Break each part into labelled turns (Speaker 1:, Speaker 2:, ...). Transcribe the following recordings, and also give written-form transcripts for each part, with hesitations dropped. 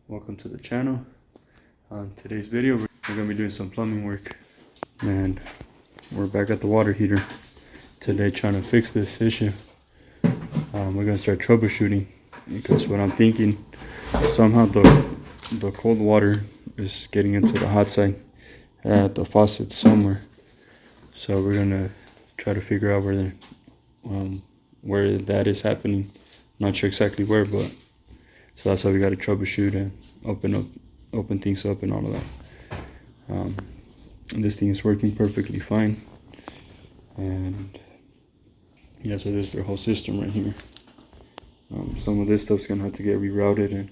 Speaker 1: Welcome to the channel. On today's video we're going to be doing some plumbing work, and we're back at the water heater today trying to fix this issue. We're going to start troubleshooting, because what I'm thinking, somehow the cold water is getting into the hot side at the faucet somewhere. So we're going to try to figure out where that is happening. Not sure exactly where, but so that's why we got to troubleshoot and open things up and all of that. And this thing is working perfectly fine. And yeah, so this is their whole system right here. Some of this stuff's gonna have to get rerouted, and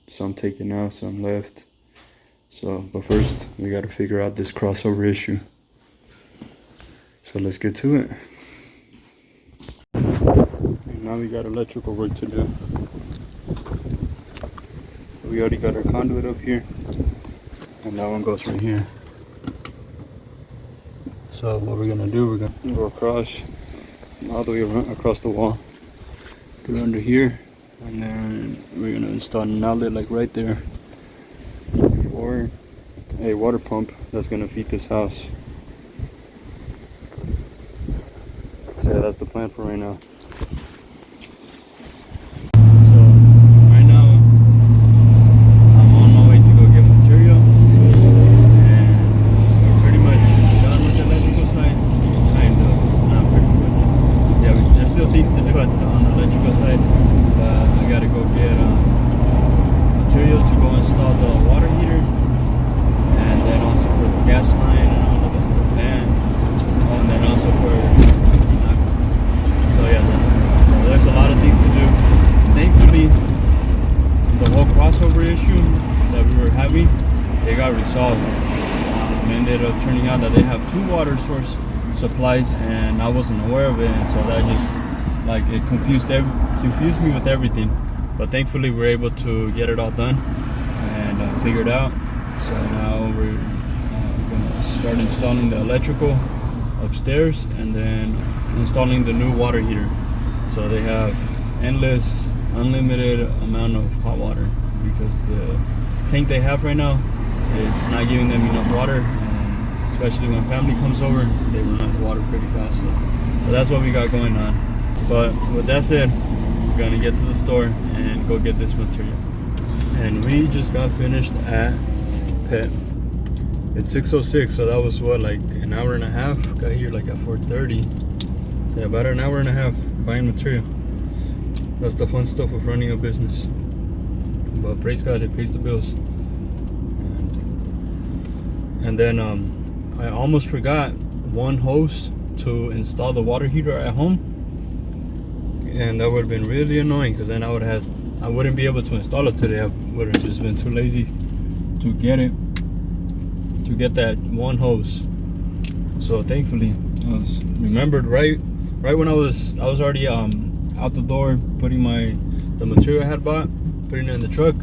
Speaker 1: some taken out, some left. So, but first we got to figure out this crossover issue. So let's get to it. And now we got electrical work to do. We already got our conduit up here, and that one goes right here. So what we're gonna do, we're gonna go across all the way across the wall through under here, and then we're gonna install an outlet like right there for a water pump that's gonna feed this house. So yeah, that's the plan for right now. Issue that we were having, they got resolved. It ended up turning out that they have two water source supplies, and I wasn't aware of it, and so that just it confused me with everything. But thankfully we were able to get it all done and figured out. So now we're gonna start installing the electrical upstairs and then installing the new water heater. So they have unlimited amount of hot water, because the tank they have right now, it's not giving them enough water, and especially when family comes over, they run out of water pretty fast. So that's what we got going on. But with that said, we're gonna get to the store and go get this material. And we just got finished at Pet. It's 6:06, so that was what, like an hour and a half. Got here like at 4:30, so yeah, about an hour and a half buying material. That's the fun stuff of running a business. But praise God, it pays the bills. And then I almost forgot one hose to install the water heater at home, and that would have been really annoying, because then I wouldn't be able to install it today. I would have just been too lazy to get that one hose. So thankfully I was remembered right when I was already out the door, putting the material I had bought, putting it in the truck.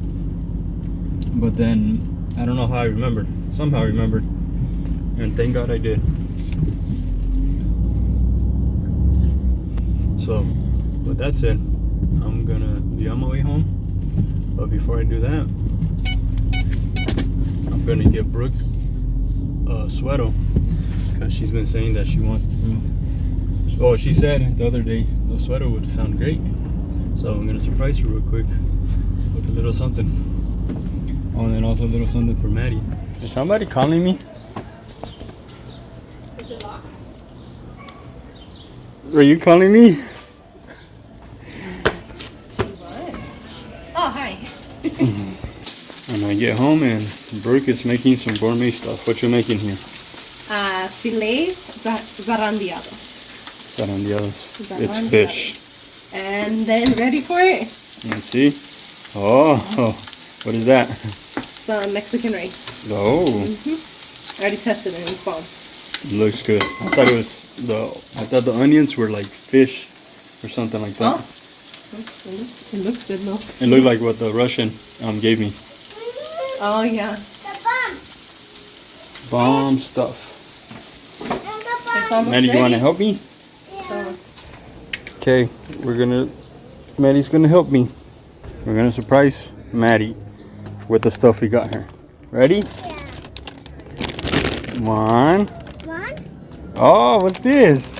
Speaker 1: But then I don't know how I remembered. Somehow I remembered, and thank God I did. So with that said, I'm gonna be on my way home. But before I do that, I'm gonna give Brooke a sweater, because she's been saying that she wants to. Oh, she said the other day the sweater would sound great. So I'm gonna surprise her real quick with a little something. Oh, and then also a little something for Maddie. Is somebody calling me?
Speaker 2: Is it locked?
Speaker 1: Are you calling me?
Speaker 2: She was. Oh, hi.
Speaker 1: And I get home and Brooke is making some gourmet stuff. What you making here?
Speaker 2: Filets zarandeados.
Speaker 1: Zarandeados. It's fish.
Speaker 2: And then ready for it?
Speaker 1: Let's see. Oh, what is that?
Speaker 2: Some Mexican rice.
Speaker 1: Oh.
Speaker 2: I already tested it and it's bomb.
Speaker 1: Looks good. I thought the onions were like fish or something like that.
Speaker 2: Oh. It looks good though.
Speaker 1: It looked like what the Russian gave me.
Speaker 2: Oh yeah.
Speaker 1: Bomb stuff.
Speaker 2: It's almost
Speaker 1: Maddie,
Speaker 2: ready.
Speaker 1: you want to help me?
Speaker 2: So.
Speaker 1: Okay, Maddie's gonna help me. We're gonna surprise Maddie with the stuff we got here. Ready?
Speaker 3: Yeah.
Speaker 1: One.
Speaker 3: One.
Speaker 1: Oh, what's this?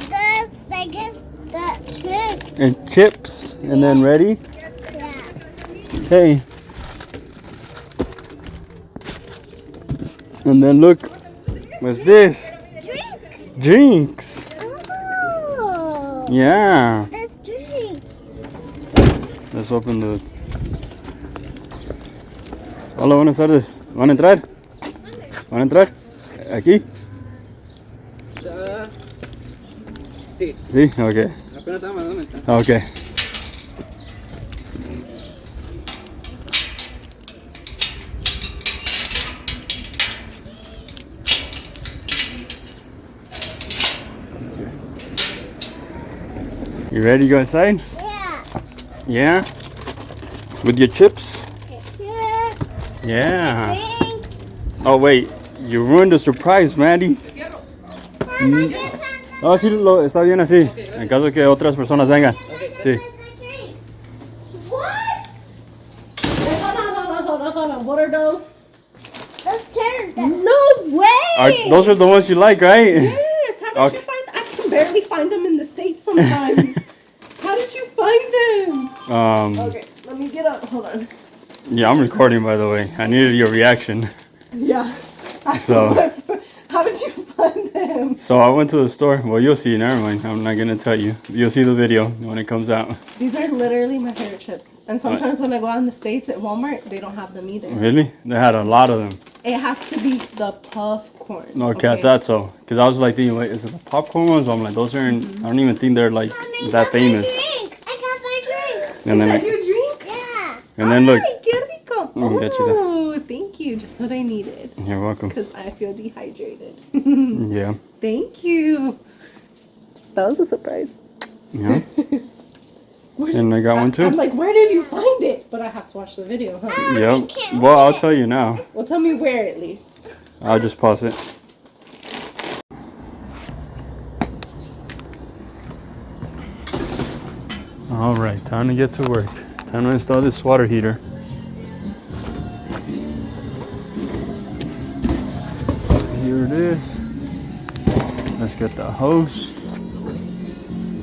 Speaker 3: I guess the chips.
Speaker 1: And chips. And then ready?
Speaker 3: Yeah.
Speaker 1: Hey. And then look. What's this?
Speaker 3: Drink.
Speaker 1: Drinks.
Speaker 3: Oh.
Speaker 1: Yeah.
Speaker 3: That's drink.
Speaker 1: Let's open the... Hola, buenas tardes. ¿Van a entrar? ¿Van a entrar? ¿Aquí?
Speaker 4: Sí.
Speaker 1: Sí, ok.
Speaker 4: Apenas estaba mandando mensaje.
Speaker 1: Ok. You ready to go inside?
Speaker 3: Yeah.
Speaker 1: Yeah? With your chips?
Speaker 3: Yeah.
Speaker 1: Yeah.
Speaker 3: Drink.
Speaker 1: Oh, wait. You ruined the surprise, Maddie. Oh, sí, está bien así. En caso que otras personas vengan. Sí.
Speaker 3: What?
Speaker 2: Hold on. What are those?
Speaker 3: Let's turn them.
Speaker 2: No way!
Speaker 1: Those are the ones you like, right?
Speaker 2: Yes. How did you
Speaker 1: Okay.
Speaker 2: find? I can barely find them in the States sometimes. How did you find them? Okay, let me get up. Hold on.
Speaker 1: Yeah, I'm recording, by the way. I needed your reaction.
Speaker 2: Yeah.
Speaker 1: So-
Speaker 2: How did you find them?
Speaker 1: So I went to the store. Well, you'll see. Never mind. I'm not gonna tell you. You'll see the video when it comes out.
Speaker 2: These are literally my favorite chips. And sometimes when I go out in the States at Walmart, they don't have them either.
Speaker 1: Really? They had a lot of them.
Speaker 2: It has to be the puff corn.
Speaker 1: Okay, I thought so. Because I was like thinking, wait, is it the popcorn ones? I'm like, those aren't, I don't even think they're like that famous.
Speaker 3: Drink. I got my drink.
Speaker 1: And
Speaker 2: Is
Speaker 1: then,
Speaker 2: that your drink?
Speaker 3: Yeah.
Speaker 1: and then look.
Speaker 2: Ay, qué rico.
Speaker 1: I'll get you that.
Speaker 2: Oh, thank you. Just what I needed.
Speaker 1: You're welcome.
Speaker 2: Because I feel dehydrated.
Speaker 1: Yeah.
Speaker 2: Thank you. That was a surprise.
Speaker 1: Yeah. And I got one too.
Speaker 2: I'm like, where did you find it? But I have to watch the video, huh?
Speaker 1: Yep. Well, I'll tell you now.
Speaker 2: Well, tell me where at least.
Speaker 1: I'll just pause it. All right, time to get to work. Time to install this water heater. Here it is. Let's get the hose.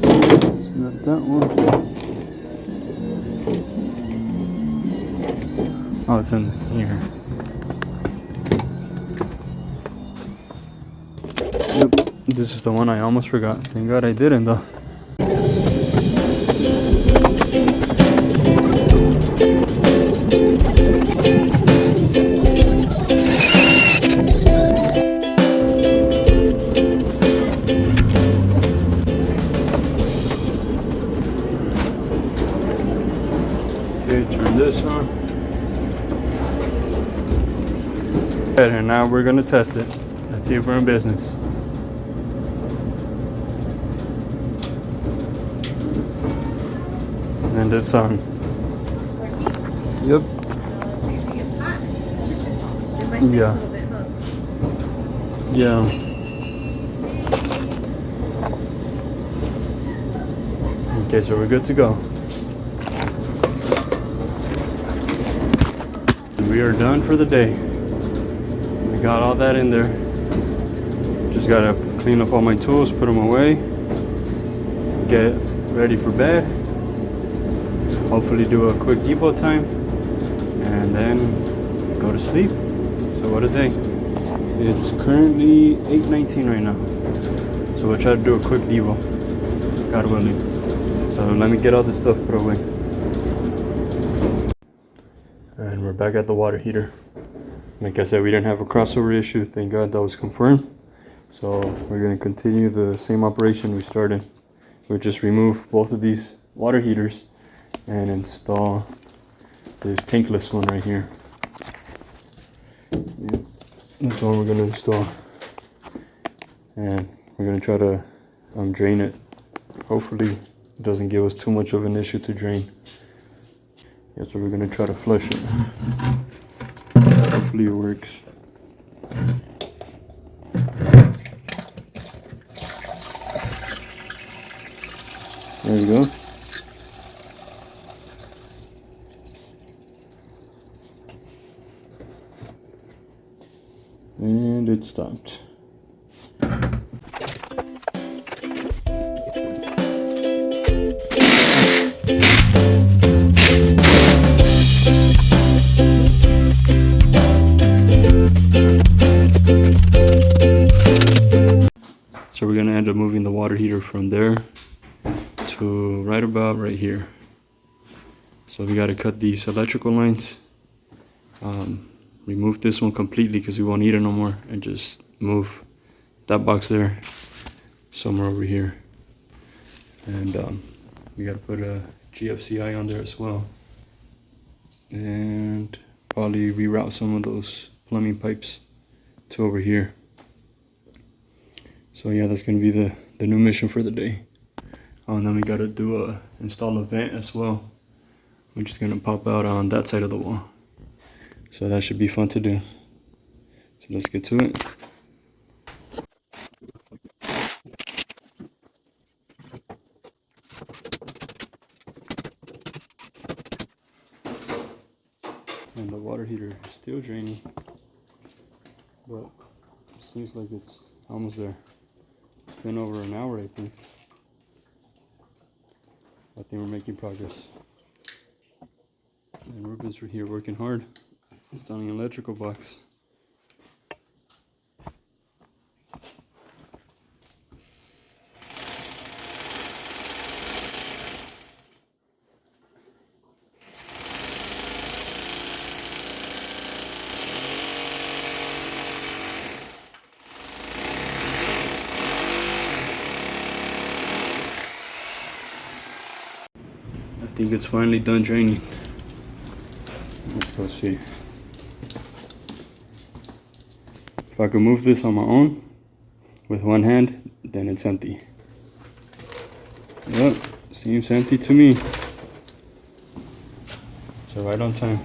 Speaker 1: It's not that one. Oh, it's in here. Yep, this is the one I almost forgot. Thank God I didn't though. Okay, turn this on. And now we're gonna test it. Let's see if we're in business. And it's on. Yep. Yeah. Yeah. Okay, so we're good to go. We are done for the day. We got all that in there. Just gotta clean up all my tools, put them away, get ready for bed. Hopefully do a quick depot time and then go to sleep. So what a day. It's currently 8:19 right now. So we'll try to do a quick devo, God willing. So let me get all this stuff put away. And we're back at the water heater. Like I said, we didn't have a crossover issue. Thank God that was confirmed. So we're gonna continue the same operation we started. We'll just remove both of these water heaters and install this tankless one right here. Yep. That's what we're gonna install. And we're gonna try to drain it. Hopefully it doesn't give us too much of an issue to drain. Yeah, so we're gonna try to flush it. Hopefully it works. There you go. And it stopped. So we're gonna end up moving the water heater from there to right about right here. So we gotta cut these electrical lines, remove this one completely because we won't need it no more, and just move that box there somewhere over here. And we gotta put a GFCI on there as well, and probably reroute some of those plumbing pipes to over here. So yeah, that's gonna be the new mission for the day. And then we gotta install a vent as well, which is gonna pop out on that side of the wall. So that should be fun to do. So let's get to it. And the water heater is still draining, but it seems like it's almost there. It's been over an hour, I think. I think we're making progress. And Ruben's here working hard, installing an electrical box. I think it's finally done draining. Let's go see. If I could move this on my own with one hand, then it's empty. Yep, seems empty to me. So right on time.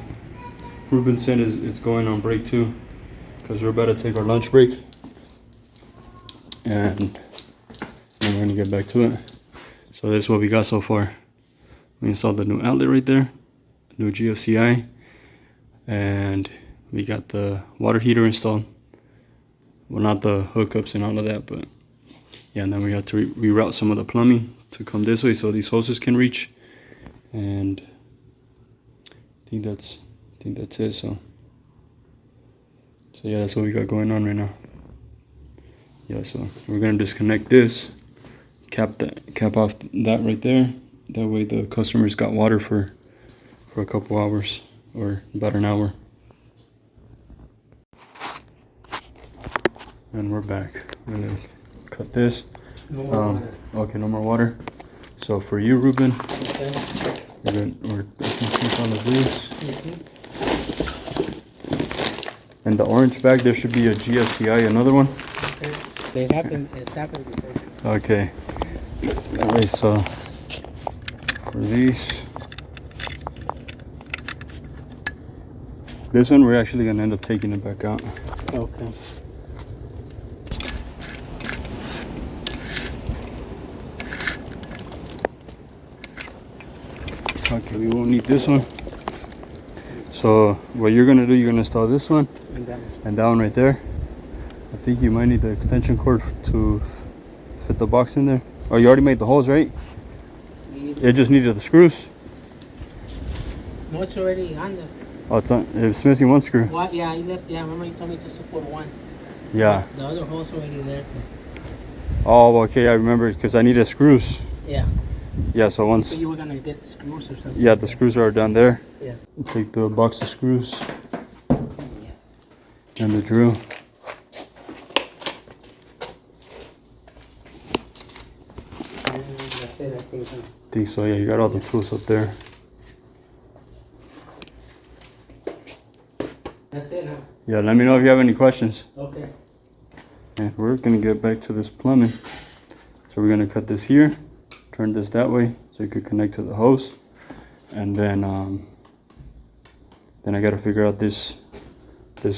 Speaker 1: Ruben said it's going on break too, because we're about to take our lunch break. And we're gonna get back to it. So this is what we got so far. We installed the new outlet right there, new GFCI, and we got the water heater installed. Well, not the hookups and all of that, but yeah. And then we have to reroute some of the plumbing to come this way so these hoses can reach. And I think that's it. So yeah, that's what we got going on right now. Yeah, so we're gonna disconnect this, cap off that right there. That way the customers got water for a couple hours or about an hour. And we're back. I'm gonna cut this.
Speaker 4: No more water.
Speaker 1: Okay, no more water. So for you, Ruben,
Speaker 4: Okay.
Speaker 1: we're taking all of this.
Speaker 4: Mm-hmm.
Speaker 1: And the orange bag, there should be a GFCI, another one.
Speaker 4: Okay. It's happened before.
Speaker 1: Okay. Alright, so for these, this one we're actually gonna end up taking it back out.
Speaker 4: Okay.
Speaker 1: Okay, we won't need this one. So what you're gonna do, you're gonna install this one and that one right there. I think you might need the extension cord to fit the box in there. Oh, you already made the holes, right? It just needed the screws.
Speaker 4: No, it's already on there.
Speaker 1: Oh, it's missing one screw.
Speaker 4: What? Yeah, I left. Yeah, remember you told me just to put one.
Speaker 1: Yeah.
Speaker 4: The other hole's already there.
Speaker 1: Oh, okay, I remember because I needed screws.
Speaker 4: Yeah.
Speaker 1: Yeah, so once.
Speaker 4: So you were gonna get screws or something.
Speaker 1: Yeah, the screws are down there.
Speaker 4: Yeah.
Speaker 1: Take the box of screws
Speaker 4: Yeah.
Speaker 1: and the drill.
Speaker 4: That's it, I think so.
Speaker 1: I think so, yeah, you got all the tools up there.
Speaker 4: That's it, huh?
Speaker 1: Yeah, let me know if you have any questions.
Speaker 4: Okay.
Speaker 1: And we're gonna get back to this plumbing. So we're gonna cut this here, turn this that way so you could connect to the hose. And then I gotta figure out this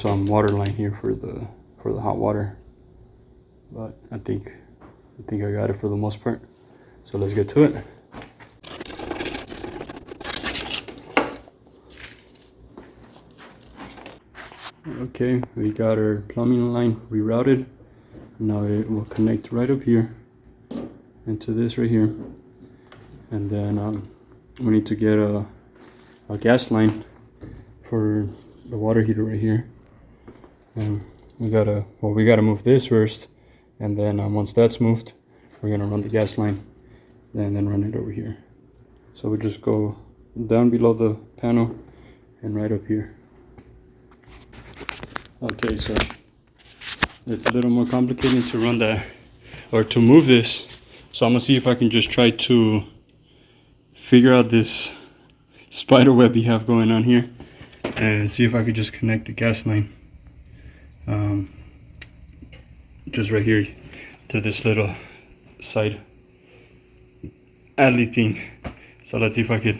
Speaker 1: water line here for the hot water. But I think I got it for the most part. So let's get to it. Okay, we got our plumbing line rerouted. Now it will connect right up here into this right here, and then we need to get a gas line for the water heater right here. And we gotta move this first, and then once that's moved, we're gonna run the gas line and then run it over here. So we just go down below the panel and right up here. Okay, so it's a little more complicated to run that, or to move this. So I'm gonna see if I can just try to figure out this spider web you have going on here and see if I could just connect the gas line just right here to this little side alley thing. So let's see if I could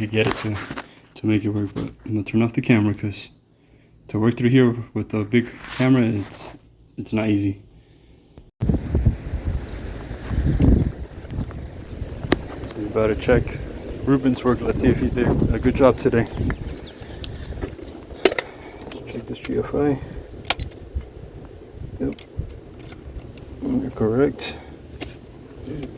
Speaker 1: get it to make it work. But I'm gonna turn off the camera because to work through here with a big camera, it's not easy. So we better check Ruben's work. Let's see if he did a good job today. Let's check this GFI. Yep, you're correct. Yep.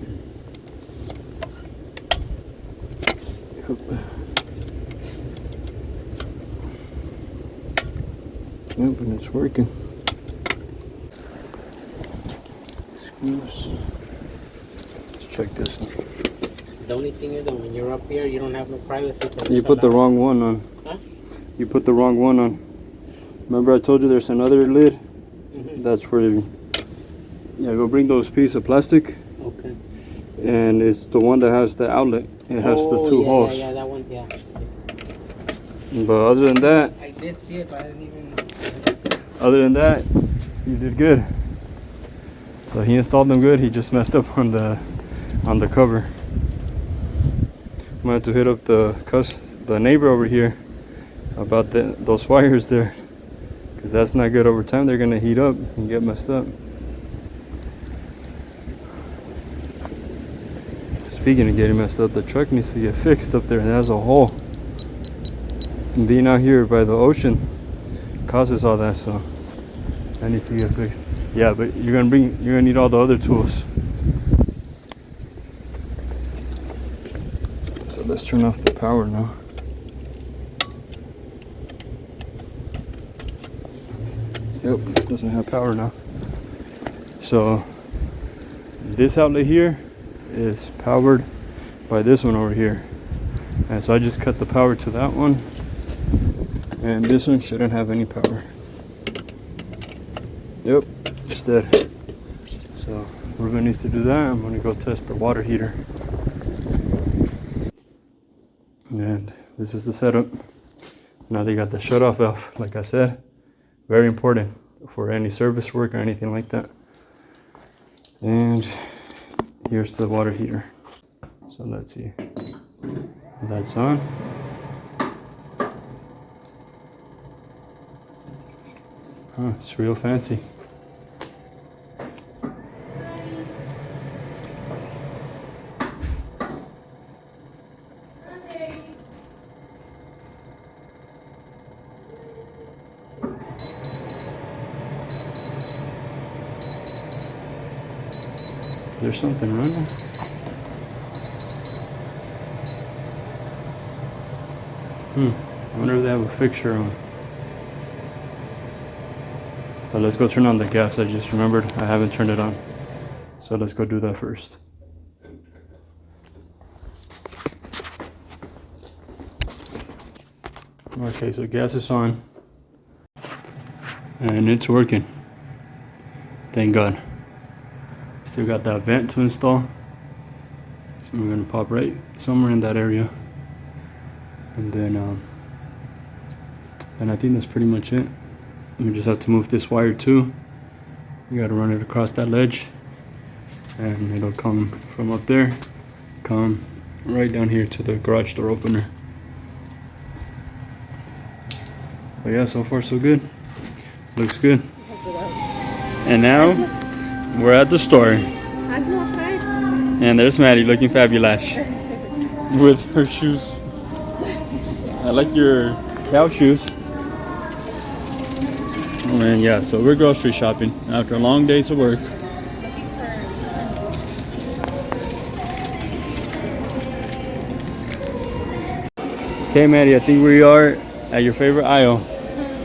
Speaker 1: Yep, and it's working. Screws. Let's check this one.
Speaker 4: The only thing is that when you're up here, you don't have no privacy.
Speaker 1: You put the wrong one on.
Speaker 4: Huh?
Speaker 1: You put the wrong one on. Remember I told you there's another lid?
Speaker 4: Mm-hmm.
Speaker 1: That's for, yeah, go bring those pieces of plastic.
Speaker 4: Okay.
Speaker 1: And it's the one that has the outlet. It has the two holes.
Speaker 4: Yeah, that one, yeah.
Speaker 1: But other than that,
Speaker 4: I did see it, but I didn't even...
Speaker 1: other than that, you did good. So he installed them good. He just messed up on the cover. I'm gonna have to hit up the neighbor over here about those wires there, because that's not good. Over time they're gonna heat up and get messed up. Speaking of getting messed up, the truck needs to get fixed up there. It has a hole. And being out here by the ocean causes all that, so that needs to get fixed. Yeah, but you're gonna need all the other tools. So let's turn off the power now. Yep, it doesn't have power now. So this outlet here is powered by this one over here. And so I just cut the power to that one. And this one shouldn't have any power. Yep, it's dead. So Ruben needs to do that. I'm gonna go test the water heater. And this is the setup. Now they got the shut-off valve, like I said. Very important for any service work or anything like that. And here's the water heater. So let's see. That's on. Huh, it's real fancy. There's something running. I wonder if they have a fixture on. But let's go turn on the gas. I just remembered I haven't turned it on. So let's go do that first. Okay, so gas is on. And it's working. Thank God. Still got that vent to install. So we're gonna pop right somewhere in that area. And then I think that's pretty much it. We just have to move this wire too. We gotta run it across that ledge, and it'll come from up there, come right down here to the garage door opener. But yeah, so far so good. Looks good. And now we're at the store, and there's Maddie looking fabulous with her shoes. I like your cow shoes. And yeah, so we're grocery shopping after long days of work. Okay, Maddie, I think we are at your favorite aisle.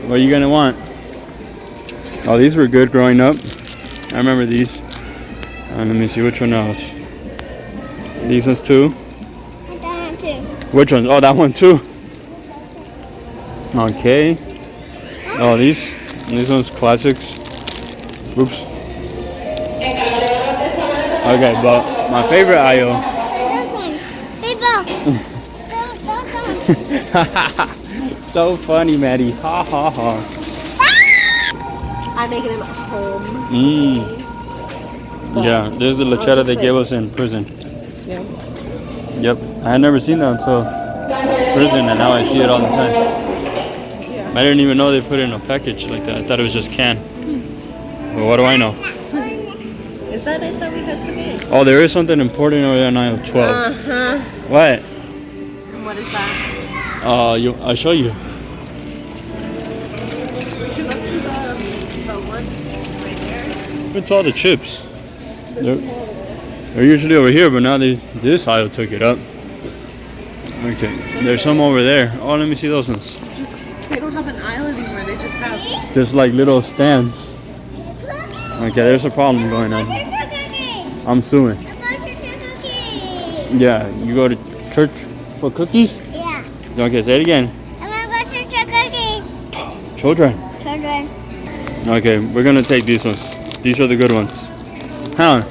Speaker 1: What are you gonna want? Oh, these were good growing up. I remember these. Let me see which one else. These ones too.
Speaker 3: That too.
Speaker 1: Which ones? Oh, that one too. Okay. Oh, these ones classics. Oops. Okay, but my favorite aisle.
Speaker 3: Those ones. People.
Speaker 1: So funny, Maddie. Ha ha ha.
Speaker 2: I'm making them at home.
Speaker 1: Yeah, there's the lechera they gave us in prison.
Speaker 2: Yeah.
Speaker 1: Yep, I had never seen that until prison, and now I see it all the time.
Speaker 2: Yeah.
Speaker 1: I didn't even know they put it in a package like that. I thought it was just canned. But what do I know?
Speaker 2: Is that it that we had today?
Speaker 1: Oh, there is something important over there in aisle 12.
Speaker 2: Uh-huh.
Speaker 1: What?
Speaker 2: And what is that?
Speaker 1: I'll show you. It's all the chips. They're usually over here, but now this aisle took it up. Okay, there's some over there. Oh, let me see those ones.
Speaker 2: They don't have an aisle anymore. They just have.
Speaker 1: Just like little stands. Okay, there's a problem going on. I'm suing. Yeah, you go to church for cookies?
Speaker 3: Yeah.
Speaker 1: Okay, say it again.
Speaker 3: I'm gonna go to cookies.
Speaker 1: Children.
Speaker 3: Children.
Speaker 1: Okay, we're gonna take these ones. These are the good ones. Huh?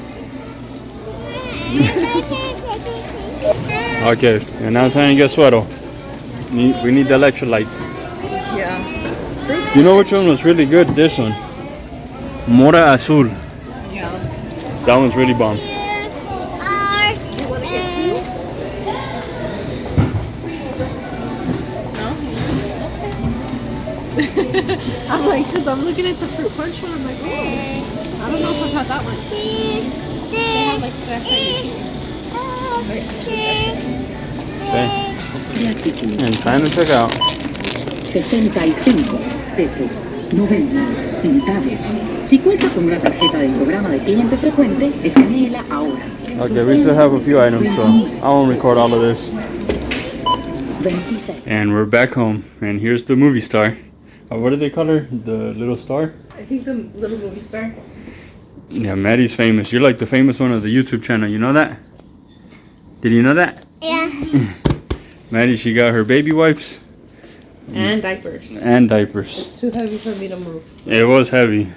Speaker 1: Okay, and now it's time to get sweater. We need the electrolytes.
Speaker 2: Yeah.
Speaker 1: You know which one was really good? This one. Mora Azul.
Speaker 2: Yeah.
Speaker 1: That one's really bomb.
Speaker 2: You want to get two? No? I'm like, because I'm looking at the fruit punch one. I'm like, oh, I don't know if I've had that one. They have like fresa
Speaker 1: Okay. And time to check out.
Speaker 5: 65 pesos 90 centavos. Si cuenta con una tarjeta del programa de cliente frecuente, escanéela ahora.
Speaker 1: Okay, we still have a few items, so I won't record all of this.
Speaker 5: 26.
Speaker 1: And we're back home, and here's the movie star. What do they call her? The little star?
Speaker 2: I think the little movie star.
Speaker 1: Yeah, Maddie's famous. You're like the famous one of the YouTube channel. You know that? Did you know that?
Speaker 3: Yeah.
Speaker 1: Maddie, she got her baby wipes.
Speaker 2: And diapers.
Speaker 1: And diapers.
Speaker 2: It's too heavy for me to move.
Speaker 1: It was heavy.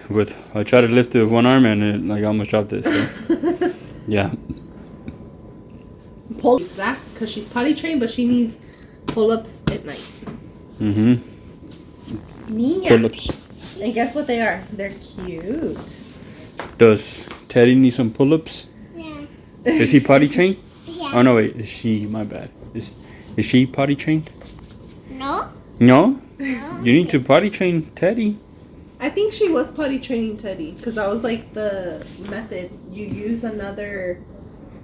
Speaker 1: I tried to lift it with one arm and it like almost dropped it. So yeah.
Speaker 2: Pull exact because she's potty trained, but she needs pull-ups at night.
Speaker 1: Mm-hmm.
Speaker 2: Niña.
Speaker 1: Pull-ups.
Speaker 2: And guess what they are? They're cute.
Speaker 1: Does Teddy need some pull-ups?
Speaker 3: Yeah.
Speaker 1: Is he potty trained?
Speaker 3: Yeah.
Speaker 1: Oh no, wait. Is she? My bad. Is she potty trained?
Speaker 3: No?
Speaker 1: No. You need to potty train Teddy.
Speaker 2: I think she was potty training Teddy because that was like the method. You use another.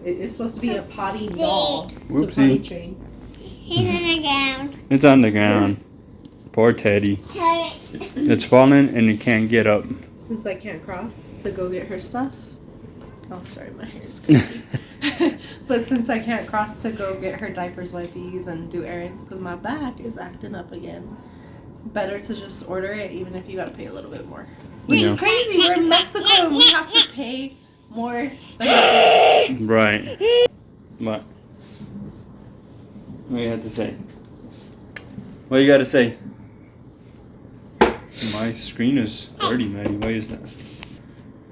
Speaker 2: It's supposed to be a potty doll to
Speaker 1: Whoopsie.
Speaker 2: potty train.
Speaker 3: He's on the ground.
Speaker 1: It's on the ground. Poor Teddy. It's fallen and it can't get up.
Speaker 2: Since I can't cross to go get her stuff. Oh, sorry, my hair is crazy. But since I can't cross to go get her diapers, wipes, and do errands because my back is acting up again, better to just order it even if you got to pay a little bit more. Which is crazy. We're in Mexico and we have to pay more.
Speaker 1: Right. What? What do you have to say? What you got to say? My screen is dirty, Maddie. Why is that?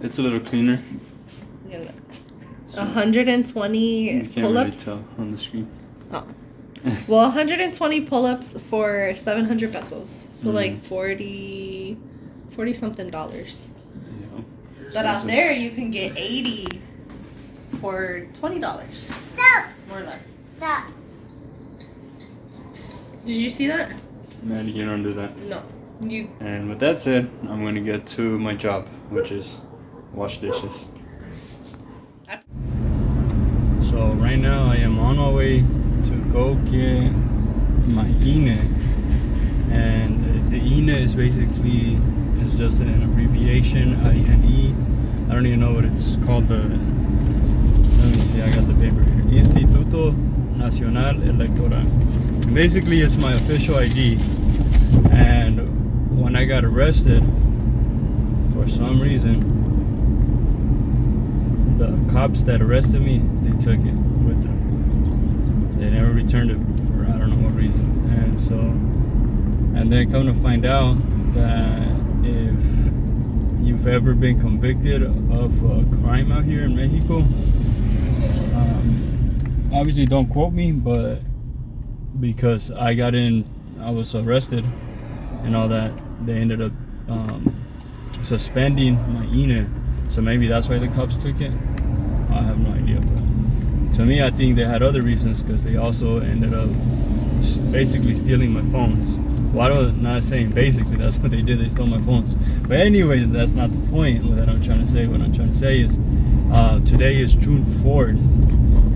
Speaker 1: It's a little cleaner.
Speaker 2: Yeah, look. 120
Speaker 1: You can't
Speaker 2: pull-ups.
Speaker 1: really tell on the screen.
Speaker 2: Oh. Well, 120 pull-ups for 700 pesos. So like 40 something dollars.
Speaker 1: Yeah.
Speaker 2: But out there you can get 80 for $20.
Speaker 3: Stop.
Speaker 2: More or less.
Speaker 3: Stop.
Speaker 2: Did you see that?
Speaker 1: Maddie, you don't do that.
Speaker 2: No. You.
Speaker 1: And with that said, I'm going to get to my job, which is wash dishes. So right now I am on my way to go get my INE. And the INE is basically It's just an abbreviation, INE. I don't even know what it's called. Let me see, I got the paper here. Instituto Nacional Electoral. And basically, it's my official ID. And when I got arrested, for some reason, the cops that arrested me, they took it with them. They never returned it for I don't know what reason. And then come to find out that if you've ever been convicted of a crime out here in Mexico, obviously don't quote me, but because I was arrested and all that, they ended up suspending my INE. So maybe that's why the cops took it. I have no idea, but to me, I think they had other reasons, because they also ended up basically stealing my phones. Well, I'm not saying basically, that's what they did. They stole my phones. But anyways, that's not the point that I'm trying to say. What I'm trying to say is today is June 4th,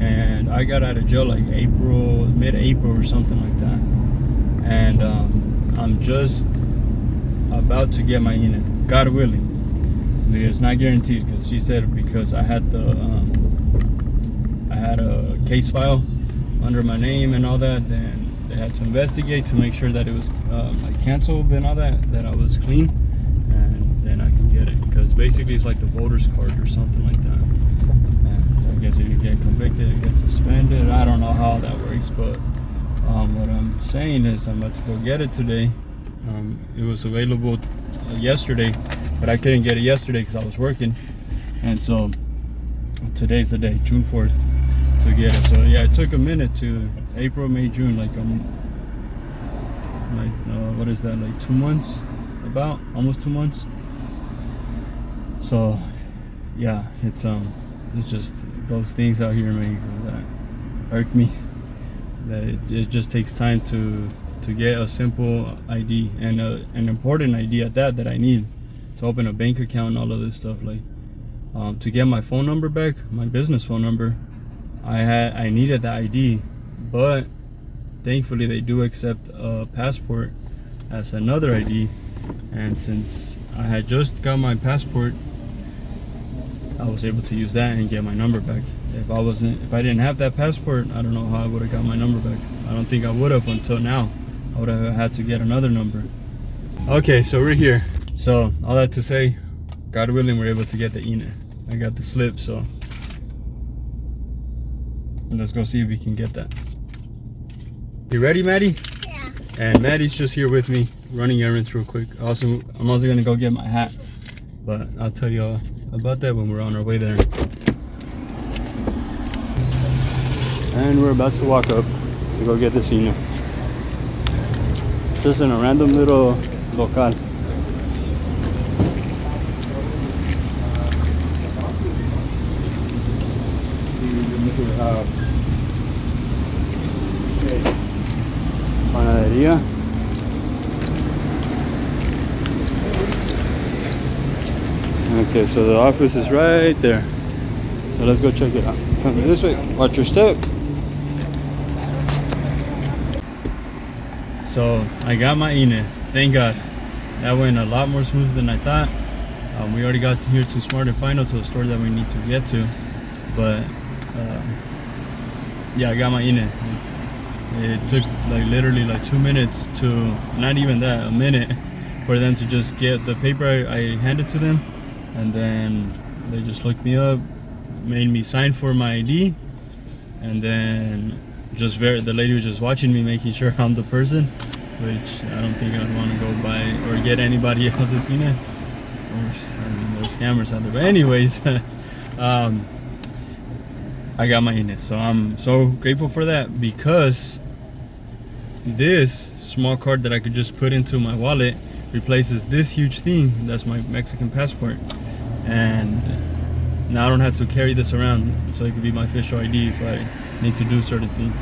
Speaker 1: and I got out of jail like mid-April or something like that. And I'm just about to get my INE, God willing. It's not guaranteed, because she said because I had a case file under my name and all that, then they had to investigate to make sure that it was like canceled and all that I was clean, and then I can get it, because basically it's like the voter's card or something like that. And I guess if you get convicted, it gets suspended. I don't know how that works, but what I'm saying is I'm about to go get it today. It was available yesterday, but I couldn't get it yesterday because I was working, and so today's the day, June 4th, to get it. So yeah, it took a minute to April, May, June, like what is that, like 2 months, about almost 2 months. So yeah, it's just those things out here in Mexico that irk me, that it just takes time to get a simple ID, and an important ID at that I need to open a bank account and all of this stuff. Like to get my phone number back, my business phone number, I needed the ID, but thankfully they do accept a passport as another ID, and since I had just got my passport, I was able to use that and get my number back. If I didn't have that passport, I don't know how I would have got my number back. I don't think I would have until now. I would have had to get another number. Okay, so we're here. So all that to say, God willing, we're able to get the INE. I got the slip, so let's go see if we can get that. You ready, Maddie?
Speaker 3: Yeah.
Speaker 1: And Maddie's just here with me, running errands real quick. I'm also gonna go get my hat, but I'll tell you about that when we're on our way there. And we're about to walk up to go get this INE. Just in a random little local. Panadería. Okay, so the office is right there. So let's go check it out. Come this way. Watch your step. So I got my INE. Thank God. That went a lot more smooth than I thought. We already got here to Smart and Final, to the store that we need to get to. But yeah, I got my INE. It took like literally like 2 minutes to, not even that, a minute, for them to just get the paper I handed to them, and then they just looked me up, made me sign for my ID, and then the lady was just watching me, making sure I'm the person, which I don't think I'd want to go by or get anybody else's INE. I mean, there's scammers out there, but anyways, I got my INE, so I'm so grateful for that, because this small card that I could just put into my wallet replaces this huge thing that's my Mexican passport, and now I don't have to carry this around, so it could be my official ID if I need to do certain things.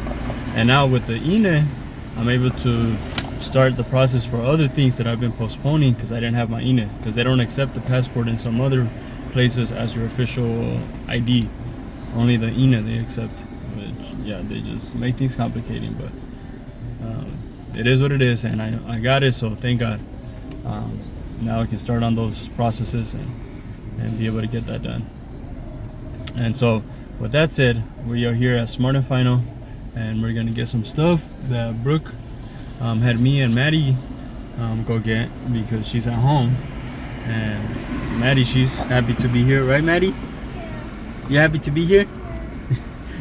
Speaker 1: And now with the INE, I'm able to start the process for other things that I've been postponing because I didn't have my INE, because they don't accept the passport in some other places as your official ID. Only the INE they accept, which, yeah, they just make things complicating, but it is what it is, and I got it, so thank God. now I can start on those processes and be able to get that done. And so with that said, we are here at Smart and Final, and we're gonna get some stuff that Brooke had me and Maddie go get because she's at home. And Maddie, she's happy to be here, right Maddie? You happy to be here?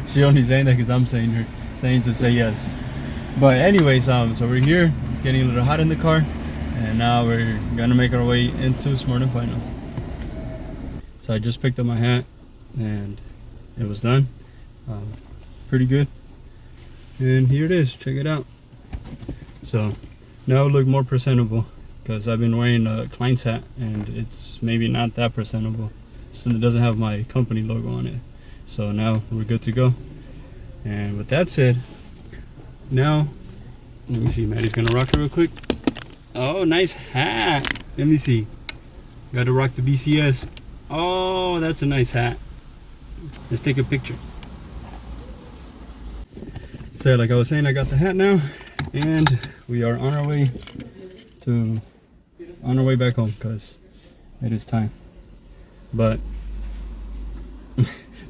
Speaker 1: She only saying that because I'm saying to say yes. But anyways, so we're here. It's getting a little hot in the car, and now we're gonna make our way into Smart and Final. So I just picked up my hat, and it was done. Pretty good. And here it is. Check it out. So now it look more presentable because I've been wearing a Klein's hat, and it's maybe not that presentable. So it doesn't have my company logo on it. So now we're good to go. And with that said, now let me see. Maddie's gonna rock it real quick. Oh, nice hat. Let me see. Got to rock the BCS. Oh, that's a nice hat. Let's take a picture. So like I was saying, I got the hat now, and we are on our way back home because it is time. But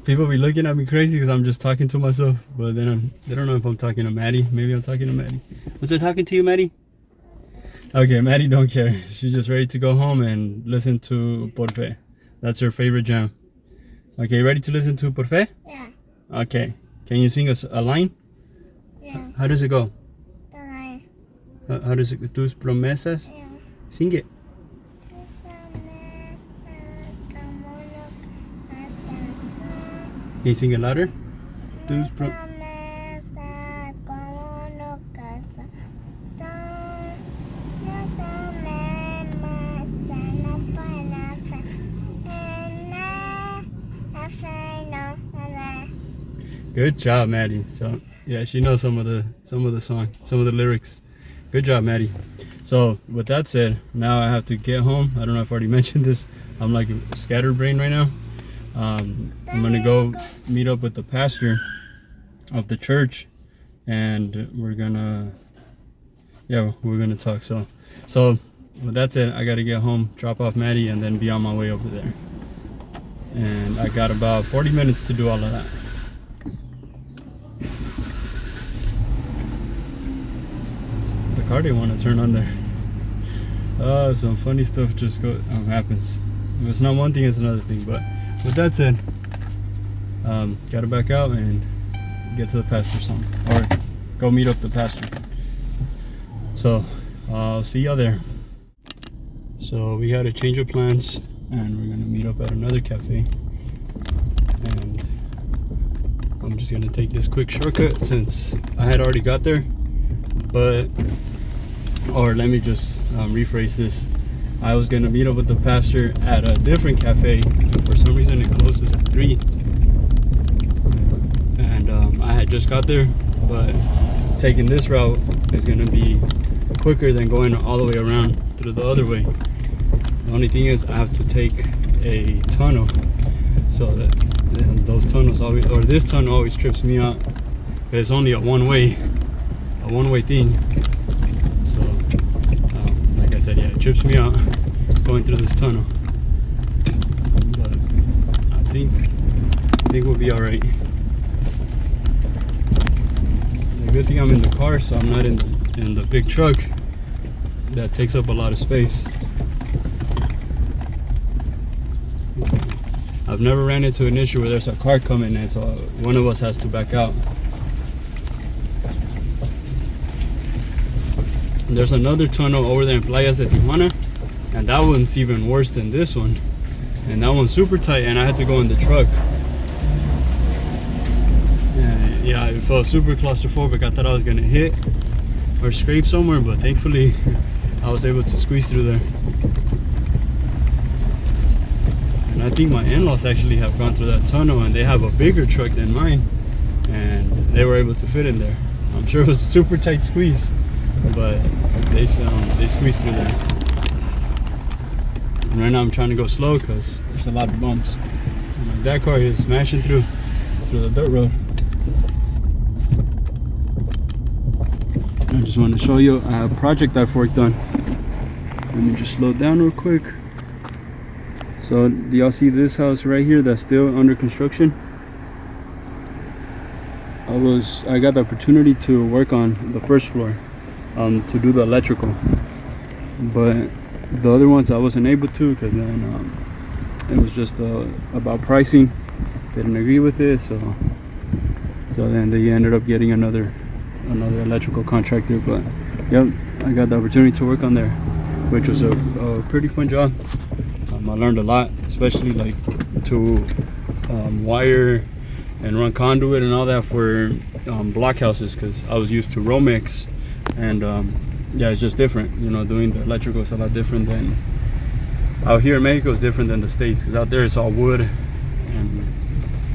Speaker 1: people be looking at me crazy because I'm just talking to myself, but then they don't know if I'm talking to Maddie. Maybe I'm talking to Maddie. Was I talking to you, Maddie? Okay, Maddie don't care. She's just ready to go home and listen to Por Fe. That's her favorite jam. Okay, ready to listen to Por Fe?
Speaker 3: Yeah.
Speaker 1: Okay. Can you sing us a line?
Speaker 3: Yeah.
Speaker 1: How does it go?
Speaker 3: The line.
Speaker 1: How does it? Tus promesas?
Speaker 3: Yeah.
Speaker 1: Sing it. Can you sing it louder? Tus pro- Good job, Maddie. So yeah, she knows some of the song, some of the lyrics. Good job, Maddie. So with that said, now I have to get home. I don't know if I already mentioned this. I'm like scatterbrained right now. I'm gonna go meet up with the pastor of the church, and we're gonna talk. So with that said, I gotta get home, drop off Maddie, and then be on my way over there. And I got about 40 minutes to do all of that. The car didn't want to turn on there. Some funny stuff just happens. If it's not one thing, it's another thing. But with that said, gotta back out and get to the pastor's home, or go meet up the pastor. So I'll see y'all there. So we had a change of plans, and we're gonna meet up at another cafe, and I'm just gonna take this quick shortcut since I had already got there. Or let me just rephrase this. I was gonna meet up with the pastor at a different cafe, and for some reason it closes at 3. And I had just got there, but taking this route is gonna be quicker than going all the way around through the other way. The only thing is I have to take a tunnel, so that those tunnels always, or this tunnel always trips me out. It's only a one-way thing. So like I said, yeah, it trips me out going through this tunnel. But I think we'll be all right. The good thing I'm in the car, so I'm not in the big truck that takes up a lot of space. I've never ran into an issue where there's a car coming in, so one of us has to back out. There's another tunnel over there in Playas de Tijuana, and that one's even worse than this one. And that one's super tight, and I had to go in the truck. Yeah, it felt super claustrophobic. I thought I was gonna hit or scrape somewhere, but thankfully I was able to squeeze through there. And I think my in-laws actually have gone through that tunnel, and they have a bigger truck than mine, and they were able to fit in there. I'm sure it was a super tight squeeze, but they squeezed through there. And right now I'm trying to go slow because there's a lot of bumps. And like that car is smashing through the dirt road. I just want to show you a project I've worked on. Let me just slow down real quick. So do y'all see this house right here that's still under construction? I got the opportunity to work on the first floor, to do the electrical, but the other ones I wasn't able to because then it was just about pricing. Didn't agree with it, so then they ended up getting another electrical contractor. But yep, I got the opportunity to work on there, which was a pretty fun job. I learned a lot, especially like to wire and run conduit and all that for blockhouses, because I was used to Romex, and yeah, it's just different. You know, doing the electrical is a lot different than out here in Mexico. It's different than the States, because out there it's all wood, and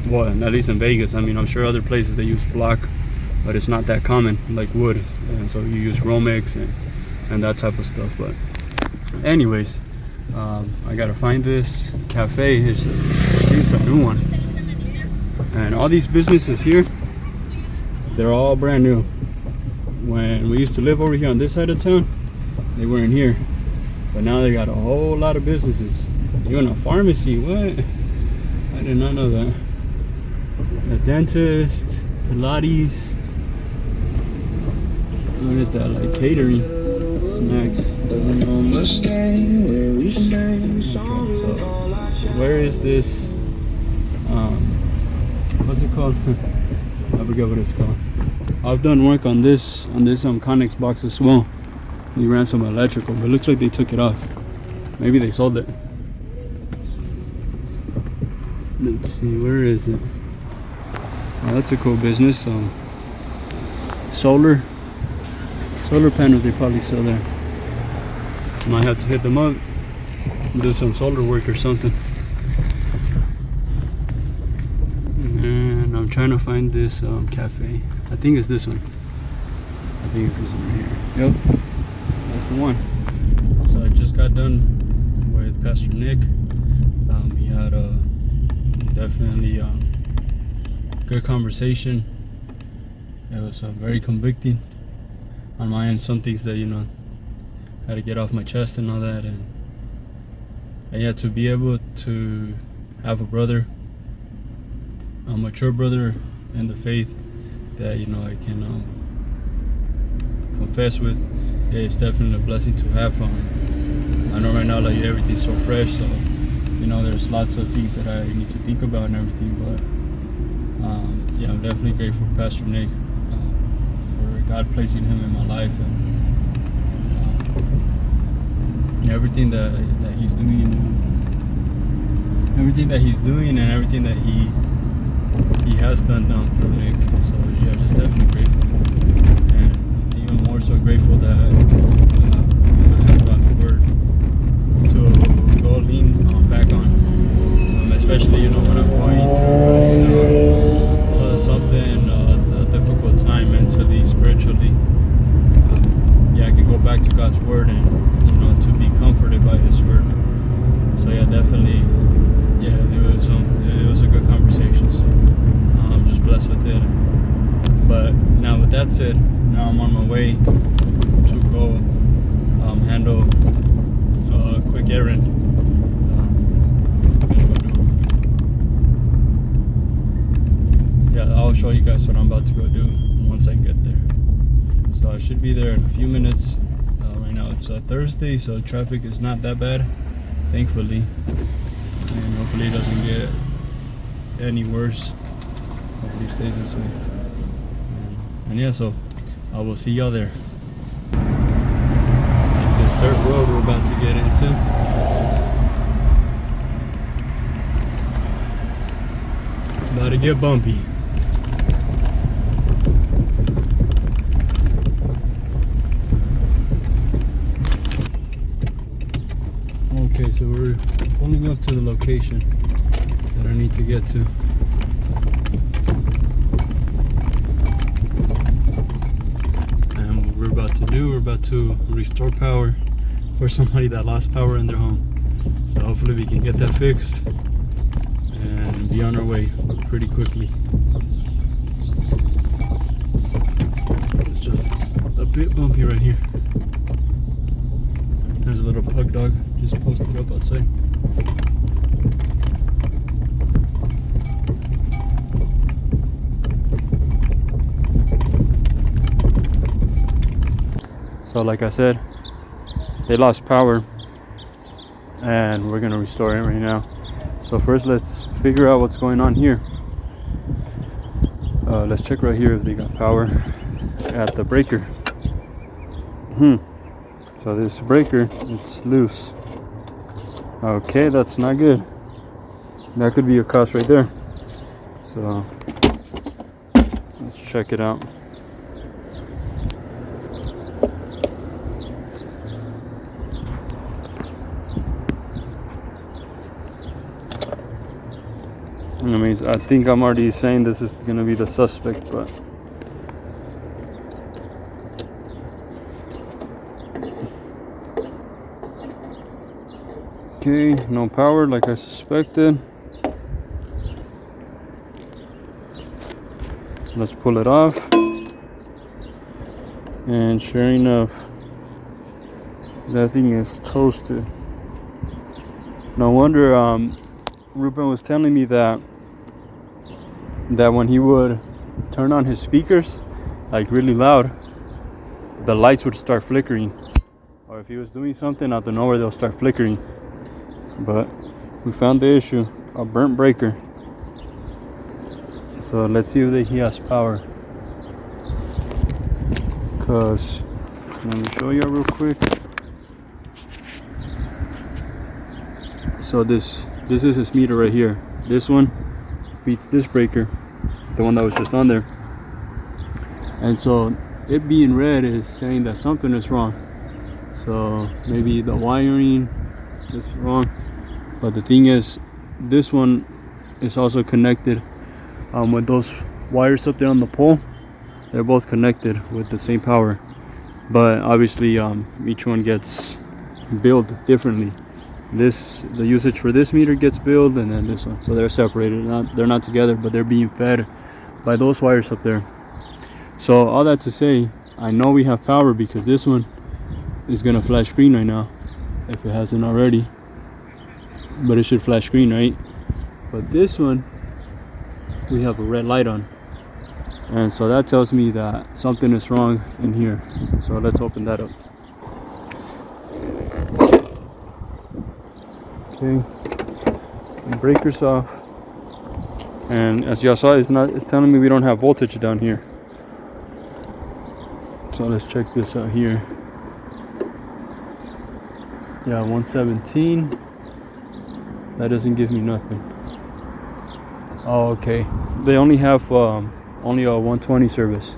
Speaker 1: well, at least in Vegas. I mean, I'm sure other places they use block, but it's not that common like wood, and so you use Romex and that type of stuff. But anyways, I gotta find this cafe. It's a new one, and all these businesses here, they're all brand new. When we used to live over here on this side of town, they weren't here, but now they got a whole lot of businesses. Even a pharmacy. What? I did not know that. A dentist, Pilates. What is that? Like catering, snacks. Okay, so where is this? What's it called? I forget what it's called. I've done work on this Connex box as well. We ran some electrical, but it looks like they took it off. Maybe they sold it. Let's see, where is it? Oh, that's a cool business. Solar panels, they probably sell there. Might have to hit them up, do some solar work or something. And I'm trying to find this cafe. I think it's this one. I think it's this one right here. Yep, that's the one. So I just got done with Pastor Nick. We had a definitely good conversation. It was very convicting on my end. Some things that, you know, had to get off my chest and all that, and yeah, to be able to have a brother, a mature brother in the faith that, you know, I can confess with, it's definitely a blessing to have. I know right now, like, everything's so fresh, so, you know, there's lots of things that I need to think about and everything, but yeah, I'm definitely grateful for Pastor Nick, for God placing him in my life, and everything that he's doing, and everything that he has done through Nick. So yeah, just definitely grateful, and even more so grateful that I have God's word to go lean back on, especially, you know, when I'm going through something, a difficult time mentally, spiritually. Yeah, I can go back to God's word and, you know, to be comforted by His word. So yeah, definitely, yeah, it was a good conversation. So I'm just blessed with it. But now, with that said, now I'm on my way to go handle a quick errand. I'm gonna go do. Yeah, I'll show you guys what I'm about to go do once I get there. So I should be there in a few minutes. Right now it's Thursday, so traffic is not that bad, thankfully, and hopefully it doesn't get any worse. Hopefully it stays this way. And yeah, so I will see y'all there. Like this dirt road we're about to get into. It's about to get bumpy. Okay, so we're pulling up to the location that I need to get to. And what we're about to restore power for somebody that lost power in their home. So hopefully we can get that fixed and be on our way pretty quickly. It's just a bit bumpy right here. There's a little pug dog just posted up outside. So like I said, they lost power and we're gonna restore it right now. So first let's figure out what's going on here. Let's check right here if they got power at the breaker. So this breaker, it's loose. Okay, that's not good. That could be a cause right there. So let's check it out. I think I'm already saying this is gonna be the suspect, but okay, no power like I suspected. Let's pull it off, and sure enough, that thing is toasted. No wonder Ruben was telling me that when he would turn on his speakers like really loud, the lights would start flickering, or if he was doing something out of nowhere, they'll start flickering. But we found the issue, a burnt breaker. So let's see if he has power, cause let me show you real quick. So this is his meter right here. This one feeds this breaker, the one that was just on there. And so it being red is saying that something is wrong. So maybe the wiring is wrong. But the thing is, this one is also connected with those wires up there on the pole. They're both connected with the same power. But obviously each one gets billed differently. The usage for this meter gets billed, and then this one, so they're separated. They're not together, but they're being fed by those wires up there. So all that to say, I know we have power because this one is gonna flash green right now, if it hasn't already. But it should flash green, right? But this one, we have a red light on, and so that tells me that something is wrong in here. So let's open that up. Okay, the breaker's off, and as y'all saw, it's telling me we don't have voltage down here. So let's check this out here. Yeah, 117. That doesn't give me nothing. Oh, okay. They only have only a 120 service.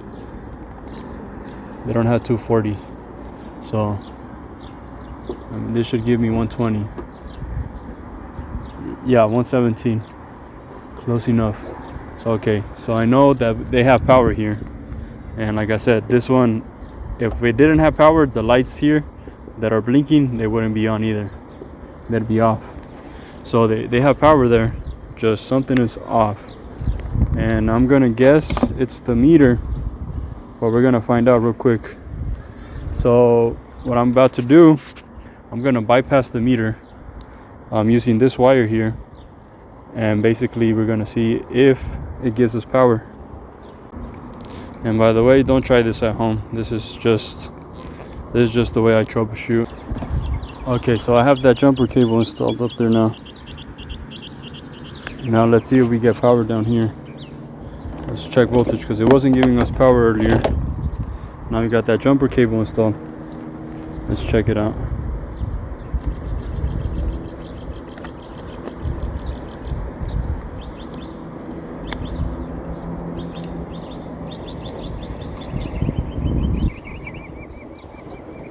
Speaker 1: They don't have 240. So I mean, this should give me 120. Yeah, 117. Close enough. So okay, so I know that they have power here. And like I said, this one, if we didn't have power, the lights here that are blinking, they wouldn't be on either. They'd be off. So they have power there, just something is off. And I'm gonna guess it's the meter, but we're gonna find out real quick. So what I'm about to do, I'm gonna bypass the meter. I'm using this wire here, and basically we're gonna see if it gives us power. And by the way, don't try this at home. This is just the way I troubleshoot. Okay, so I have that jumper cable installed up there now. Now let's see if we get power down here. Let's check voltage because it wasn't giving us power earlier. Now we got that jumper cable installed. Let's check it out.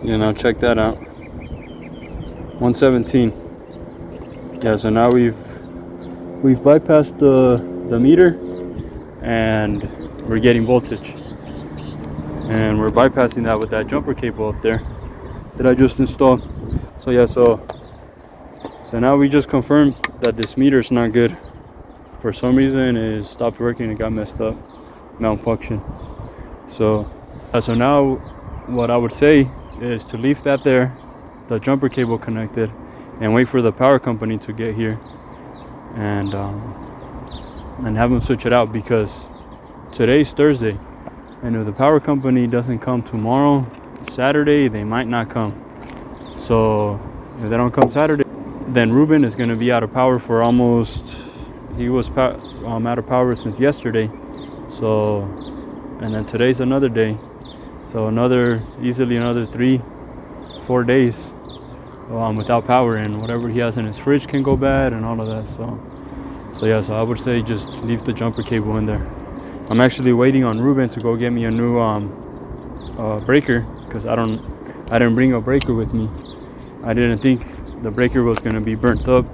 Speaker 1: Yeah, now check that out. 117. Yeah, so now we've bypassed the meter, and we're getting voltage. And we're bypassing that with that jumper cable up there that I just installed. So yeah, so now we just confirmed that this meter is not good. For some reason it stopped working, it got messed up, malfunction. So now what I would say is to leave that there the jumper cable connected and wait for the power company to get here and have them switch it out, because today's Thursday, and if the power company doesn't come tomorrow, Saturday, they might not come. So if they don't come Saturday, then Ruben is going to be out of power for almost, he was out of power since yesterday. So, and then today's another day. So easily another 3-4 days without power, and whatever he has in his fridge can go bad and all of that. So yeah, so I would say just leave the jumper cable in there. I'm actually waiting on Ruben to go get me a new breaker, because I didn't bring a breaker with me. I didn't think the breaker was going to be burnt up.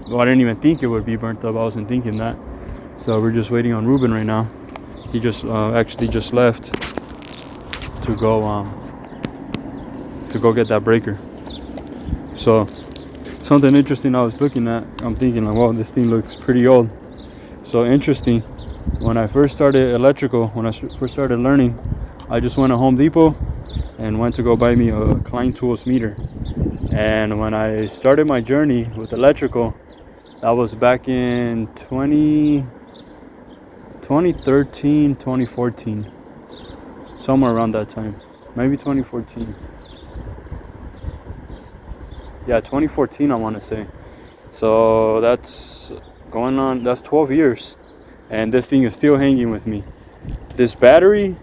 Speaker 1: Well, I didn't even think it would be burnt up. I wasn't thinking that. So we're just waiting on Ruben right now. He just actually just left to go get that breaker. So something interesting I was looking at, I'm thinking like, wow, this thing looks pretty old. So interesting, when I first started electrical, when I first started learning, I just went to Home Depot and went to go buy me a Klein Tools meter. And when I started my journey with electrical, that was back in 2013, 2014, somewhere around that time, maybe 2014. Yeah, 2014, I want to say. So that's 12 years, and this thing is still hanging with me. This battery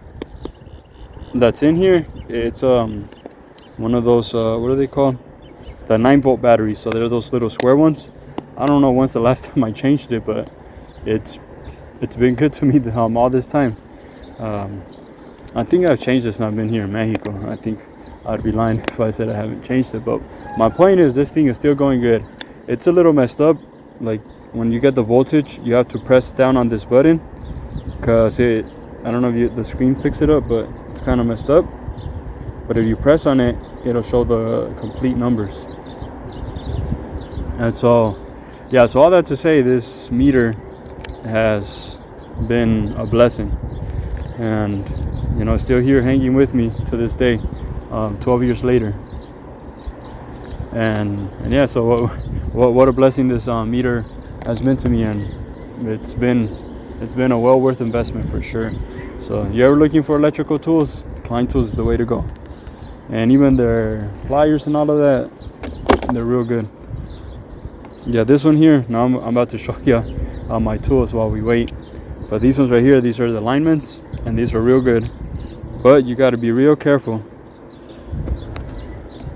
Speaker 1: that's in here, it's one of those what are they called, the 9-volt batteries. So they're those little square ones. I don't know when's the last time I changed it, but it's been good to me all this time. I think I've changed this and I've been here in Mexico. I think I'd be lying if I said I haven't changed it, but my point is this thing is still going good. It's a little messed up. Like when you get the voltage, you have to press down on this button, because I don't know if the screen picks it up, but it's kind of messed up. But if you press on it, it'll show the complete numbers. And so yeah, so all that to say, this meter has been a blessing, and it's still here hanging with me to this day, 12 years later. And yeah, so what a blessing this meter has been to me, and it's been a well worth investment for sure. So you're ever looking for electrical tools, Klein Tools is the way to go. And even their pliers and all of that, they're real good. Yeah, this one here, now I'm about to show you my tools while we wait. But these ones right here, these are the alignments, and these are real good. But you got to be real careful,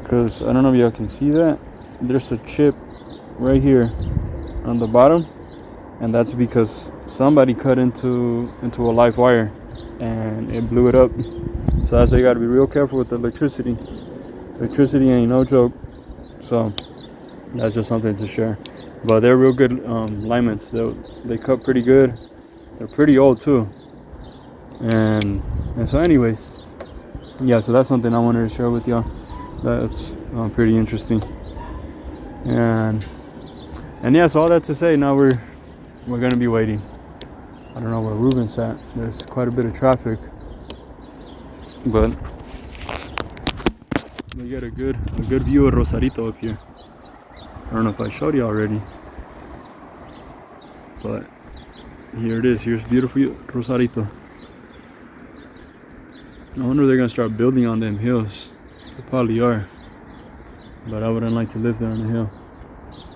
Speaker 1: because I don't know if y'all can see that. There's a chip right here on the bottom, and that's because somebody cut into a live wire and it blew it up. So that's why you got to be real careful with the electricity. Electricity ain't no joke. So that's just something to share. But they're real good alignments. They cut pretty good. They're pretty old too. And so anyways, yeah, so that's something I wanted to share with y'all. That's pretty interesting. And yeah, so all that to say, now we're gonna be waiting. I don't know where Ruben's at. There's quite a bit of traffic, but we get a good view of Rosarito up here. I don't know if I showed you already, but here it is. Here's beautiful Rosarito. I wonder if they're gonna start building on them hills. They probably are, but I wouldn't like to live there on a hill.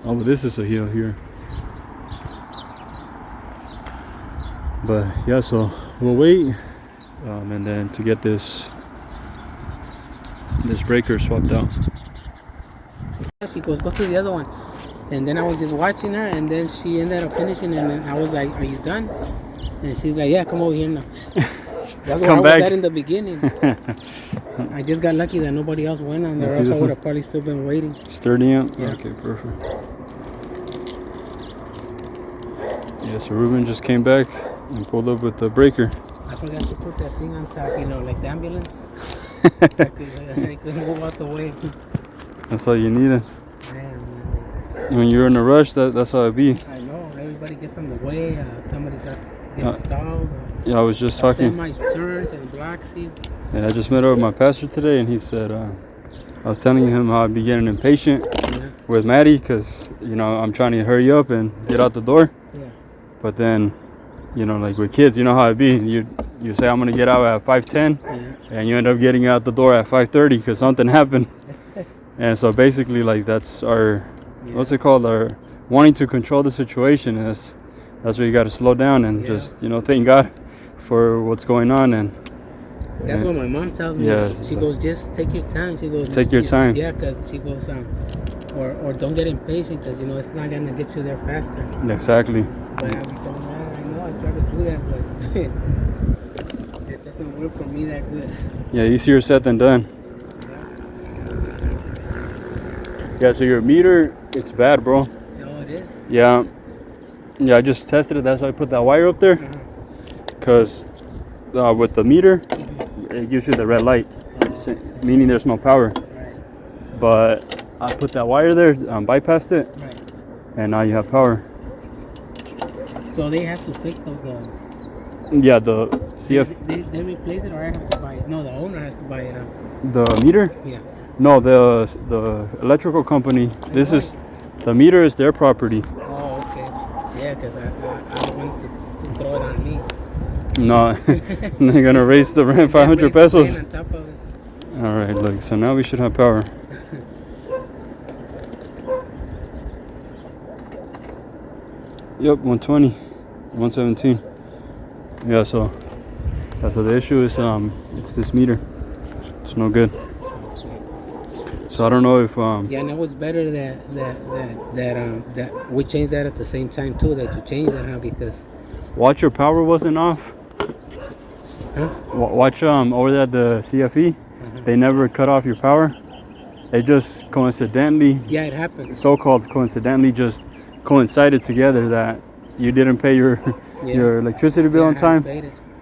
Speaker 1: Oh, but this is a hill here. But yeah, so we'll wait, and then to get this breaker swapped out.
Speaker 4: She goes, go to the other one. And then I was just watching her, and then she ended up finishing, and then I was like, are you done? And she's like, yeah, come over here now. That's where I was at in the beginning. I just got lucky that nobody else went on there, else I would have probably still been waiting.
Speaker 1: Sturdy up?
Speaker 4: Yeah.
Speaker 1: Okay, perfect. Yeah, so Ruben just came back and pulled up with the breaker.
Speaker 4: I forgot to put that thing on top, like the ambulance. So I couldn't move out the way.
Speaker 1: That's all you needed.
Speaker 4: Man.
Speaker 1: When you're in a rush, that's how it be.
Speaker 4: I know, everybody gets on the way, somebody gets stalled.
Speaker 1: Yeah, I was just talking.
Speaker 4: My turns and blocks you.
Speaker 1: And I just met up with my pastor today, and he said I was telling him how I'd be getting impatient with Maddie because, you know, I'm trying to hurry up and get out the door.
Speaker 4: Yeah.
Speaker 1: But then, you know, like with kids, you know how it be. You say, I'm going to get out at 5:10, and you end up getting out the door at 5:30 because something happened. And so basically, like, that's our, what's it called? Our wanting to control the situation. That's where you got to slow down and just, you know, thank God for what's going on. And
Speaker 4: that's what my mom tells me.
Speaker 1: Yeah,
Speaker 4: she goes, just take your time. She goes,
Speaker 1: take your time.
Speaker 4: Yeah, because she goes, or don't get impatient because, you know, it's not going to get you there faster.
Speaker 1: Exactly.
Speaker 4: But I be telling her, I know I try to do that, but it doesn't work for me that good.
Speaker 1: Yeah, easier said than done. Yeah, so your meter, it's bad, bro.
Speaker 4: Oh, it is?
Speaker 1: Yeah. Yeah, I just tested it. That's why I put that wire up there. Because with the meter, it gives you the red light, meaning there's no power.
Speaker 4: Right.
Speaker 1: But I put that wire there, bypassed it,
Speaker 4: Right.
Speaker 1: and now you have power.
Speaker 4: So they have to fix the
Speaker 1: Yeah, the CF.
Speaker 4: They replace it, or I have to buy it? No, the owner has to buy it.
Speaker 1: The meter?
Speaker 4: Yeah.
Speaker 1: No, the electrical company. This is the meter is their property.
Speaker 4: Oh, okay. Yeah, because I don't want to throw it on me.
Speaker 1: No, they're gonna raise the rent 500 pesos.
Speaker 4: On top of it.
Speaker 1: All right, look. So now we should have power. Yep, 120, 117. Yeah, so the issue is it's this meter. It's no good. So I don't know if
Speaker 4: Yeah, and it was better that we changed that at the same time too. That you changed that, huh? Because
Speaker 1: watch your power wasn't off.
Speaker 4: Huh?
Speaker 1: Watch over there at the CFE. They never cut off your power. It just coincidentally.
Speaker 4: Yeah, it happened.
Speaker 1: So-called coincidentally just coincided together that you didn't pay your electricity bill on time,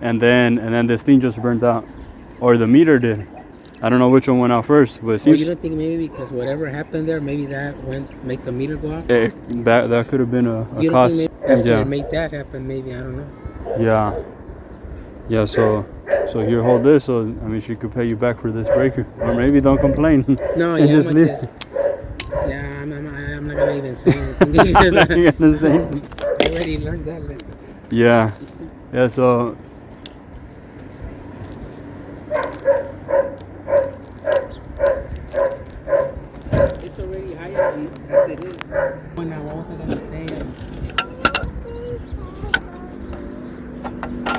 Speaker 1: and then this thing just burned out, or the meter did. I don't know which one went out first, but it seems.
Speaker 4: You don't think maybe because whatever happened there, maybe that make the meter go out?
Speaker 1: That could have been a
Speaker 4: you
Speaker 1: cause.
Speaker 4: Don't think maybe after it made that happen, maybe, I don't know.
Speaker 1: Yeah. So here, hold this. So I mean, she could pay you back for this breaker, or maybe don't complain.
Speaker 4: No,
Speaker 1: and just leave.
Speaker 4: Yeah, I'm not gonna even say anything because I already learned that lesson.
Speaker 1: Yeah. So.
Speaker 4: It's already higher as it is. When I was gonna say,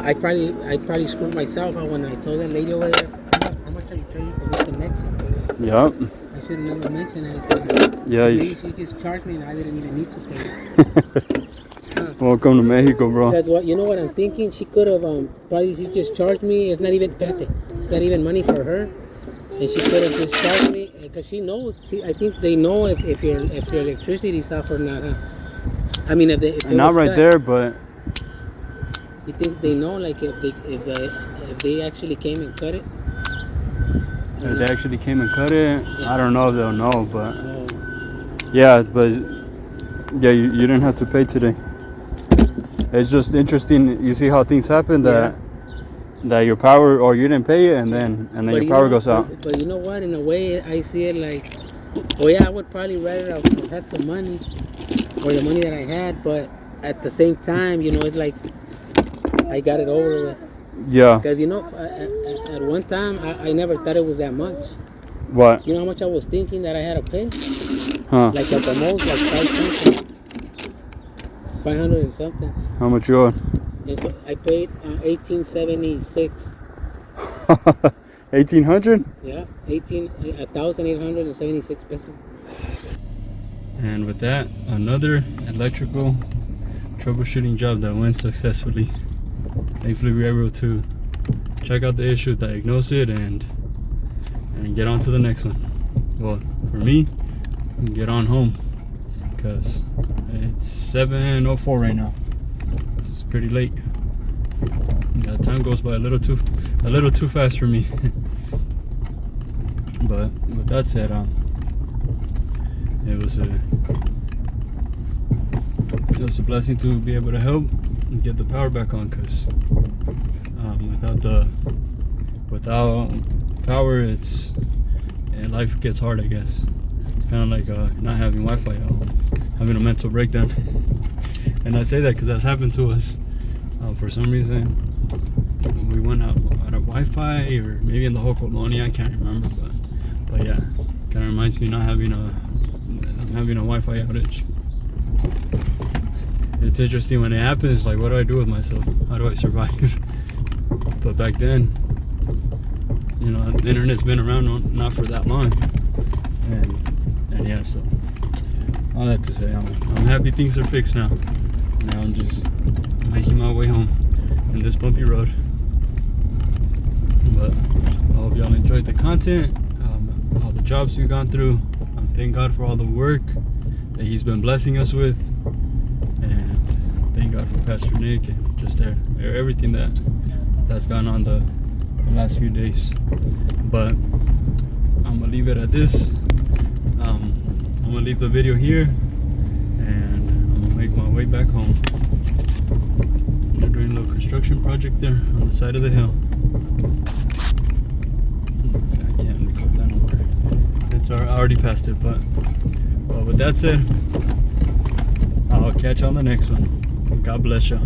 Speaker 4: I probably screwed myself out when I told that lady over there, how much are you charging for this connection?
Speaker 1: Yep.
Speaker 4: I should have never mentioned anything.
Speaker 1: Yeah.
Speaker 4: Maybe she just charged me and I didn't even need to pay.
Speaker 1: Welcome to Mexico, bro.
Speaker 4: Because you know what I'm thinking? She could have probably she just charged me. It's not even money for her, and she could have just charged me because she knows. I think they know if your electricity's off or not. Huh? I mean, if it
Speaker 1: not
Speaker 4: was
Speaker 1: right
Speaker 4: cut,
Speaker 1: there, but
Speaker 4: you think they know? Like if they actually came and cut it.
Speaker 1: if they actually came and cut it, I don't know if they'll know, but you didn't have to pay today. It's just interesting. You see how things happen that your power, or you didn't pay it, and then your power goes out.
Speaker 4: But you know what? In a way, I see it like, I would probably rather have had some money, or the money that I had. But at the same time, you know, it's like I got it over with.
Speaker 1: Yeah.
Speaker 4: Because at one time I never thought it was that much.
Speaker 1: What?
Speaker 4: You know how much I was thinking that I had to pay?
Speaker 1: Huh?
Speaker 4: Like at the most, like 500 and something.
Speaker 1: How much you owe?
Speaker 4: And so I paid 1876.
Speaker 1: 1,800?
Speaker 4: Yeah, 1,876 pesos.
Speaker 1: And with that, another electrical troubleshooting job that went successfully. Thankfully, we were able to check out the issue, diagnose it, and get on to the next one. Well, for me, get on home because it's 7:04 right now. It's pretty late. Yeah, time goes by a little too fast for me. But with that said, it was a blessing to be able to help and get the power back on, because without power, and life gets hard, I guess. It's kind of like not having Wi-Fi at home, having a mental breakdown. And I say that because that's happened to us. For some reason, we went out of Wi-Fi, or maybe in the whole colonia, I can't remember. But yeah, kind of reminds me not having a Wi-Fi outage. It's interesting when it happens. Like, what do I do with myself? How do I survive? But back then, you know, the internet's been around not for that long, and yeah. So all that to say, I'm happy things are fixed now. Now I'm just making my way home in this bumpy road. But I hope y'all enjoyed the content, all the jobs we've gone through. Thank God for all the work that He's been blessing us with, and thank God for Pastor Nick and just everything that's gone on the last few days. But I'm gonna leave it at this. I'm gonna leave the video here, and I'm gonna make my way back home. They're doing a little construction project there on the side of the hill. I can't record that number. I already passed it, but with that said, I'll catch you on the next one. God bless you.